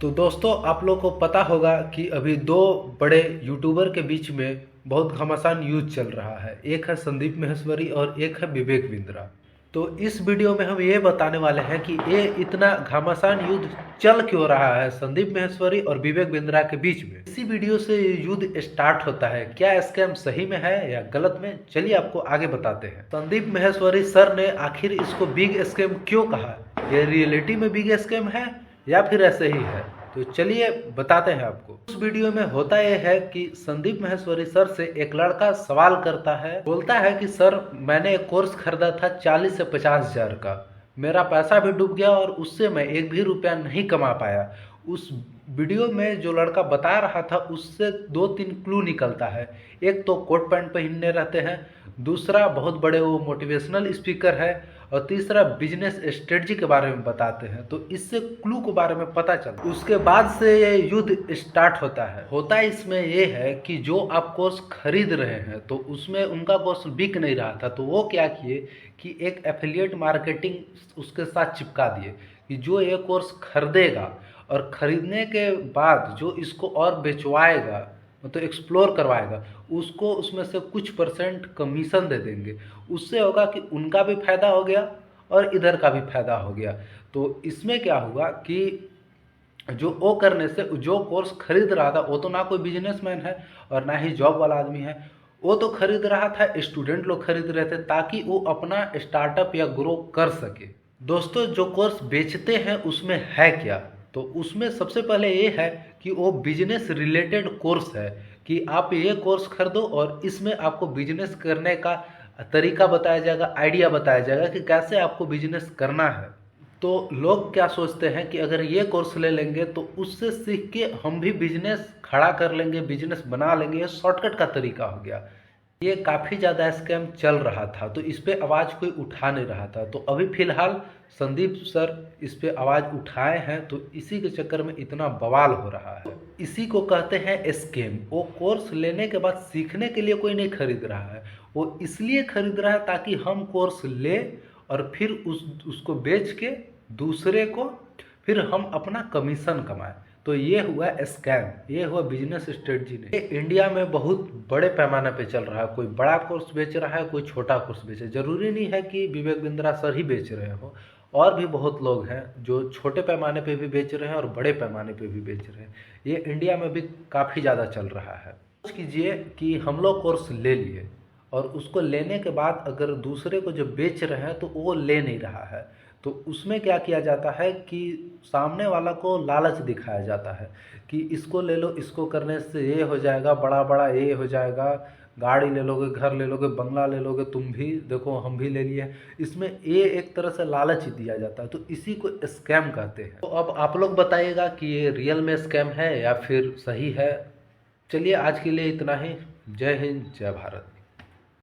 तो दोस्तों आप लोग को पता होगा कि अभी दो बड़े यूट्यूबर के बीच में बहुत घमासान युद्ध चल रहा है। एक है संदीप माहेश्वरी और एक है विवेक बिंद्रा। तो इस वीडियो में हम ये बताने वाले हैं कि ये इतना घमासान युद्ध चल क्यों रहा है संदीप माहेश्वरी और विवेक बिंद्रा के बीच में। इसी वीडियो से ये युद्ध स्टार्ट होता है। क्या स्कैम सही में है या गलत में, चलिए आपको आगे बताते हैं। संदीप माहेश्वरी सर ने आखिर इसको बिग स्कैम क्यों कहा, ये रियलिटी में बिग स्कैम है या फिर ऐसे ही है, तो चलिए बताते हैं आपको। उस वीडियो में होता यह है कि संदीप माहेश्वरी सर से एक लड़का सवाल करता है, बोलता है कि सर मैंने एक कोर्स खरीदा था 40 से 50 हजार का, मेरा पैसा भी डूब गया और उससे मैं एक भी रुपया नहीं कमा पाया। उस वीडियो में जो लड़का बता रहा था उससे 2-3 क्लू निकलता है। एक तो कोट पैंट पहनने रहते हैं, दूसरा बहुत बड़े वो मोटिवेशनल स्पीकर है और तीसरा बिजनेस स्ट्रेटजी के बारे में बताते हैं। तो इससे क्लू के बारे में पता चलता है। उसके बाद से ये युद्ध स्टार्ट होता है इसमें ये है कि जो आप कोर्स खरीद रहे हैं तो उसमें उनका कोर्स बिक नहीं रहा था, तो वो क्या किए कि एक एफिलिएट मार्केटिंग उसके साथ चिपका दिए कि जो ये कोर्स खरीदेगा और खरीदने के बाद जो इसको और बेचवाएगा, मतलब एक्सप्लोर करवाएगा, उसको उसमें से कुछ परसेंट कमीशन दे देंगे। उससे होगा कि उनका भी फायदा हो गया और इधर का भी फायदा हो गया। तो इसमें क्या हुआ कि जो वो करने से जो कोर्स खरीद रहा था वो तो ना कोई बिजनेसमैन है और ना ही जॉब वाला आदमी है। वो तो खरीद रहा था, स्टूडेंट लोग खरीद रहे थे ताकि वो अपना स्टार्टअप या ग्रो कर सके। दोस्तों जो कोर्स बेचते हैं उसमें है क्या, तो उसमें सबसे पहले ये है कि वो बिजनेस रिलेटेड कोर्स है कि आप ये कोर्स खरीदो और इसमें आपको बिजनेस करने का तरीका बताया जाएगा, आइडिया बताया जाएगा कि कैसे आपको बिजनेस करना है। तो लोग क्या सोचते हैं कि अगर ये कोर्स ले लेंगे तो उससे सीख के हम भी बिजनेस खड़ा कर लेंगे, बिजनेस बना लेंगे, ये शॉर्टकट का तरीका हो गया। ये काफ़ी ज़्यादा स्कैम चल रहा था तो इस पर आवाज़ कोई उठा नहीं रहा था। तो अभी फ़िलहाल संदीप सर इस पर आवाज़ उठाए हैं तो इसी के चक्कर में इतना बवाल हो रहा है। तो इसी को कहते हैं स्कैम। वो कोर्स लेने के बाद सीखने के लिए कोई नहीं खरीद रहा है, वो इसलिए खरीद रहा है ताकि हम कोर्स ले और फिर उसको बेच के दूसरे को फिर हम अपना कमीशन कमाएं। तो ये हुआ स्कैम, ये हुआ बिजनेस स्ट्रेटजी नहीं। ये इंडिया में बहुत बड़े पैमाने पे चल रहा है। कोई बड़ा कोर्स बेच रहा है, कोई छोटा कोर्स बेच रहा है। जरूरी नहीं है कि विवेक बिंद्रा सर ही बेच रहे हो, और भी बहुत लोग हैं जो छोटे पैमाने पे भी बेच रहे हैं और बड़े पैमाने पे भी बेच रहे हैं। ये इंडिया में भी काफ़ी ज़्यादा चल रहा है। सोच कीजिए कि हम लोग कोर्स ले लिए और उसको लेने के बाद अगर दूसरे को जो बेच रहे हैं तो वो ले नहीं रहा है, तो उसमें क्या किया जाता है कि सामने वाला को लालच दिखाया जाता है कि इसको ले लो, इसको करने से ये हो जाएगा, बड़ा बड़ा ये हो जाएगा, गाड़ी ले लोगे, घर ले लोगे, बंगला ले लोगे, तुम भी देखो हम भी ले लिए। इसमें ये एक तरह से लालच ही दिया जाता है, तो इसी को स्कैम कहते हैं। तो अब आप लोग बताइएगा कि ये रियल में स्कैम है या फिर सही है। चलिए आज के लिए इतना ही। जय हिंद, जय भारत।